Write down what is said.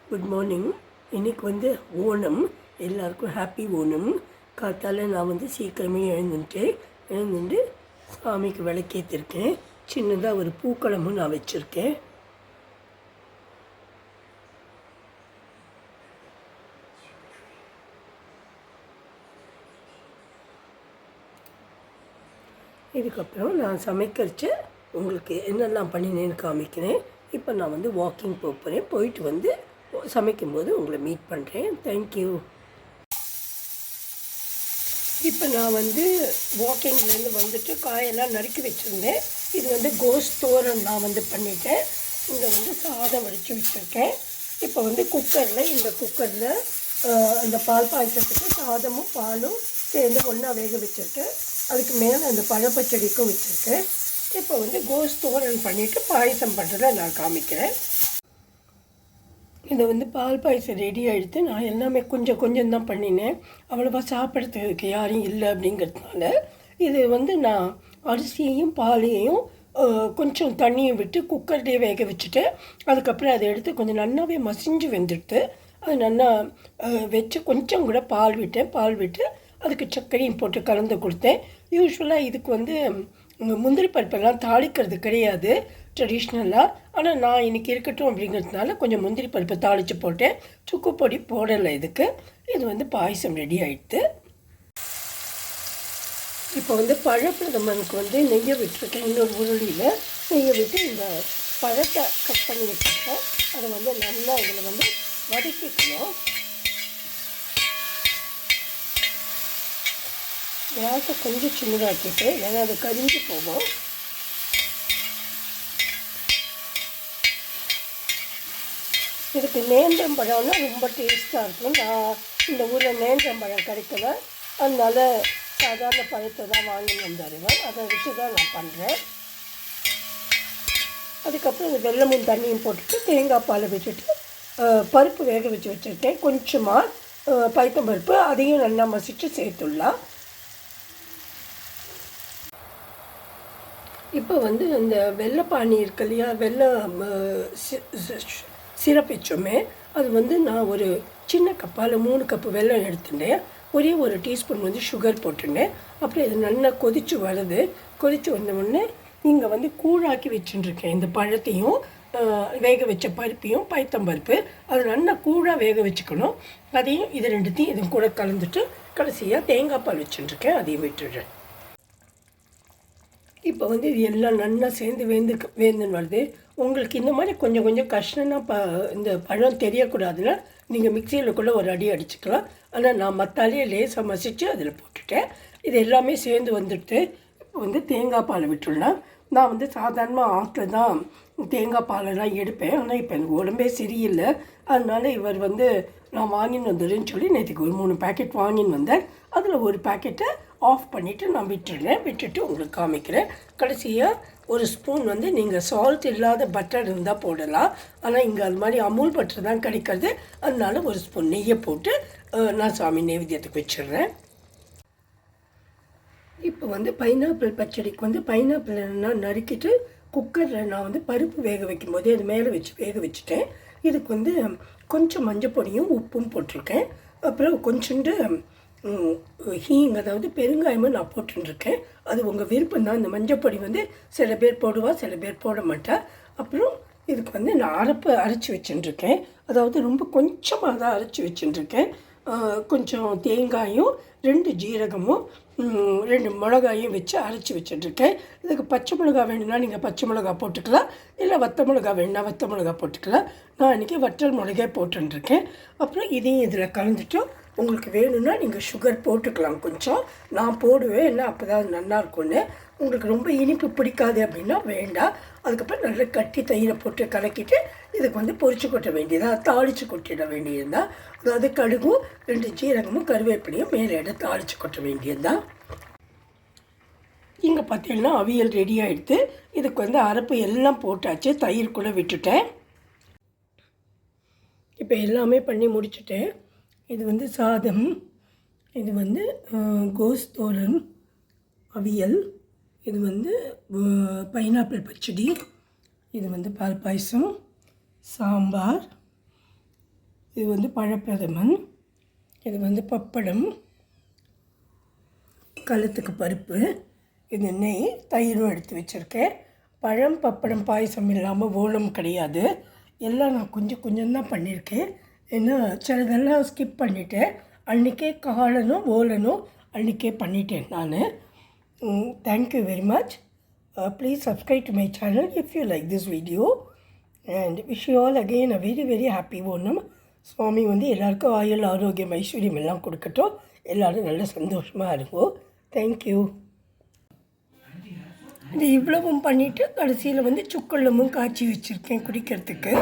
Good morning. இன்றைக்கி ஓணம். எல்லாருக்கும் happy Onam. காத்தால் நான் சீக்கிரமே எழுந்துட்டு சாமிக்கு விளக்கேற்றிருக்கேன். சின்னதாக ஒரு பூக்களமும் நான் வச்சுருக்கேன். இதுக்கப்புறம் நான் சமைக்கிறச்சு உங்களுக்கு என்னெல்லாம் பண்ணினேன்னு காமிக்கிறேன். இப்போ நான் வாக்கிங் போகிறேன். போயிட்டு சமைக்கும்போது உங்களை மீட் பண்ணுறேன். தேங்க்யூ. இப்போ நான் வாக்கிங்லேருந்து வந்துட்டு காயெல்லாம் நறுக்கி வச்சுருந்தேன். இது கோஸ் தோரன் நான் பண்ணிட்டேன். இங்கே சாதம் வடித்து வச்சுருக்கேன். இப்போ குக்கரில் இந்த குக்கரில் அந்த பால் பாயசத்துக்கு சாதமும் பாலும் சேர்ந்து ஒன்றா வேக வச்சுருக்கேன். அதுக்கு மேலே அந்த பழப்பச்சடிக்கும் வச்சுருக்கேன். இப்போ கோஸ் தோரன் பண்ணிவிட்டு பாயசம் பண்ணுறதை நான் காமிக்கிறேன். இதை பால் பாயசம் ரெடி ஆகிடுத்து. நான் எல்லாமே கொஞ்சம் தான் பண்ணினேன். அவ்வளோவா சாப்பிட்றதுக்கு யாரும் இல்லை அப்படிங்கிறதுனால இது நான் அரிசியையும் பாலையும் கொஞ்சம் தண்ணியை விட்டு குக்கர்லேயே வேக வச்சுட்டு அதுக்கப்புறம் அதை எடுத்து கொஞ்சம் நல்லாவே மசிஞ்சு வெந்துடுத்து. அது நல்லா வச்சு கொஞ்சம் கூட பால் விட்டு அதுக்கு சர்க்கரையும் போட்டு கலந்து கொடுத்தேன். யூஸ்வலாக இதுக்கு முந்திரி பருப்பெல்லாம் தாளிக்கிறது கிடையாது ட்ரெடிஷ்னலாக. ஆனால் நான் இன்றைக்கி இருக்கட்டும் அப்படிங்கிறதுனால கொஞ்சம் முந்திரி பருப்பை தாளித்து போட்டேன். சுக்கு பொடி போடலை இதுக்கு. இது பாயசம் ரெடி ஆகிடுது. இப்போ பழப்பிரதமனுக்கு நெய்யை விட்டுருக்கேன். இன்னொரு உருளியில் நெய்யை விட்டு இந்த பழத்தை கட் பண்ணி வச்சுருக்கேன். அதை நல்லா இதில் வதக்கிக்கணும். கேஸை கொஞ்சம் சின்னதாக்கிட்டு, ஏன்னா அது கரிஞ்சு போகும். இதுக்கு நேந்திரம்பழம்னா ரொம்ப டேஸ்ட்டாக இருக்கும். நான் இந்த ஊரில் நேந்திரம்பழம் கிடைக்கல, அதனால் சாதாரண பழத்தை தான் வாங்கி வந்துடுவேன். அதை வச்சு தான் நான் பண்ணுறேன். அதுக்கப்புறம் இந்த வெல்லமும் தண்ணியும் போட்டுட்டு தேங்காய் பாலை வச்சுட்டு பருப்பு வேக வச்சு வச்சுருக்கேன். கொஞ்சமாக பைத்தம் பருப்பு அதையும் நல்லா மசிட்டு சேர்த்துடலாம். இப்போ இந்த வெள்ளைப்பானி இருக்கு இல்லையா, வெள்ளை சிரப் வச்சோமே, அது நான் ஒரு சின்ன கப்பால் 3 கப்பு வெல்லம் எடுத்துட்டேன். ஒரே ஒரு டீஸ்பூன் சுகர் போட்டுட்டேன். அப்புறம் இது நல்லா கொதித்து வருது. கொதித்து வந்தவுடனே இங்கே கூழாக்கி வச்சுட்டுருக்கேன். இந்த பழத்தையும் வேக வச்ச பருப்பையும் பைத்தம்பருப்பு அது நல்லா கூழாக வேக வச்சுக்கணும். அதையும் இது ரெண்டுத்தையும் இது கூட கலந்துட்டு கடைசியாக தேங்காய் பால் வச்சுட்டுருக்கேன். அதையும் விட்டுடுறேன். இப்போ இது எல்லாம் நல்லா சேர்ந்து வேந்துன்னு வருது. உங்களுக்கு இந்த மாதிரி கொஞ்சம் கஷ்டம்னா இந்த பழம் தெரியக்கூடாதுன்னா நீங்கள் மிக்சியில் கூட ஒரு அடி அடிச்சுக்கலாம். ஆனால் நான் மத்தாலேயே லேசாக மசித்து அதில் போட்டுட்டேன். இது எல்லாமே சேர்ந்து வந்துட்டு இப்போ தேங்காய் பாலை விட்டுடலாம். நான் சாதாரணமாக ஆற்றில் தான் தேங்காய் பாலெல்லாம் எடுப்பேன். ஆனால் இப்போ எனக்கு உடம்பே சரியில்லை. அதனால் இவர் நான் வாங்கின்னு வந்துடுறேன்னு சொல்லி நேற்றுக்கு ஒரு 3 பேக்கெட் வாங்கின்னு வந்தேன். அதில் ஒரு பேக்கெட்டை ஆஃப் பண்ணிவிட்டு நான் விட்டுட்டு உங்களுக்கு காமிக்கிறேன். கடைசியாக ஒரு ஸ்பூன் நீங்கள் சால்ட் இல்லாத பட்டர் இருந்தால் போடலாம். ஆனால் இங்கே அது மாதிரி அமுல் பட்டர் தான் கிடைக்கிறது. அதனால ஒரு ஸ்பூன் நெய்யை போட்டு நான் சாமி நைவேத்தியத்துக்கு வச்சிடுறேன். இப்போ பைனாப்பிள் பச்சடிக்கு பைனாப்பிள் நான் நறுக்கிட்டு குக்கரில் நான் பருப்பு வேக வைக்கும் போதே அது மேலே வச்சு வேக வச்சுட்டேன். இதுக்கு கொஞ்சம் மஞ்சள் பொடியும் உப்பும் போட்டிருக்கேன். அப்புறம் கொஞ்சோண்டு ஹீங், அதாவது பெருங்காயமும் நான் போட்டுருக்கேன். அது உங்கள் விருப்பம் தான். இந்த மஞ்சள் பொடி சில பேர் போடுவா, சில பேர் போட மாட்டா. அப்புறம் இதுக்கு நான் அரைச்சி வச்சுட்டுருக்கேன். அதாவது ரொம்ப கொஞ்சமாக தான் அரைச்சி வச்சுட்டுருக்கேன். கொஞ்சம் தேங்காயும் 2 ஜீரகமும் 2 மிளகாயும் வச்சு அரைச்சி வச்சுட்டுருக்கேன். இதுக்கு பச்சை மிளகா வேணும்னா நீங்கள் பச்சை மிளகா போட்டுக்கலாம், இல்லை வத்த மிளகா வேணும்னா வத்த மிளகா போட்டுக்கலாம். நான் இன்றைக்கி வற்றல் மிளகாய் போட்டுருக்கேன். அப்புறம் இதையும் இதில் கலந்துட்டு உங்களுக்கு வேணும்னா நீங்கள் சுகர் போட்டுக்கலாம். கொஞ்சம் நான் போடுவேன், என்ன அப்போ தான் நல்லாயிருக்கும்னு. உங்களுக்கு ரொம்ப இனிப்பு பிடிக்காது அப்படின்னா வேண்டாம். அதுக்கப்புறம் நல்லா கட்டி தயிரை போட்டு கலக்கிட்டு இதுக்கு பொரிச்சு கொட்ட வேண்டியதாக, தாளித்து கொட்டிட வேண்டியதுதான். அதாவது கடுகும் 2 ஜீரகமும் கருவேப்பிலையும் மேலே எடுத்து தாளித்து கொட்ட வேண்டியதுதான். இங்கே பார்த்தீங்கன்னா அவியல் ரெடி ஆகிடுது. இதுக்கு அரைப்பு எல்லாம் போட்டாச்சு. தயிர் கூட விட்டுட்டேன். இப்போ எல்லாமே பண்ணி முடிச்சுட்டேன். இது சாதம், இது கோஸ் தோரன் அவியல், இது பைனாப்பிள் பச்சடி, இது பால் பாயசம், சாம்பார், இது வந்து பழப்பிரதமன், இது வந்து பப்படம், கழுத்துக்கு பருப்பு, இது நெய், தயிரும் எடுத்து வச்சுருக்கேன். பழம், பப்படம், பாயசம் இல்லாமல் ஓலம் கிடையாது. எல்லாம் நான் கொஞ்சம் தான் பண்ணியிருக்கேன். ஏன்னா சிலதெல்லாம் ஸ்கிப் பண்ணிவிட்டேன். அன்றைக்கே காலனும் ஓலனும் அன்றைக்கே பண்ணிட்டேன் நான். Thank you very much. Please subscribe to my channel if you like this video and wish you all again a very very happy Onam. சுவாமி வந்து எல்லாருக்கும் ஆயுள், ஆரோக்கியம், ஐஸ்வர்யம் எல்லாம் கொடுக்கட்டும். எல்லோரும் நல்ல சந்தோஷமாக இருக்கும். தேங்க்யூ. இது இவ்வளவும் பண்ணிவிட்டு கடைசியில் வந்து சுக்கல்லமும் காய்ச்சி வச்சுருக்கேன் குடிக்கிறதுக்கு.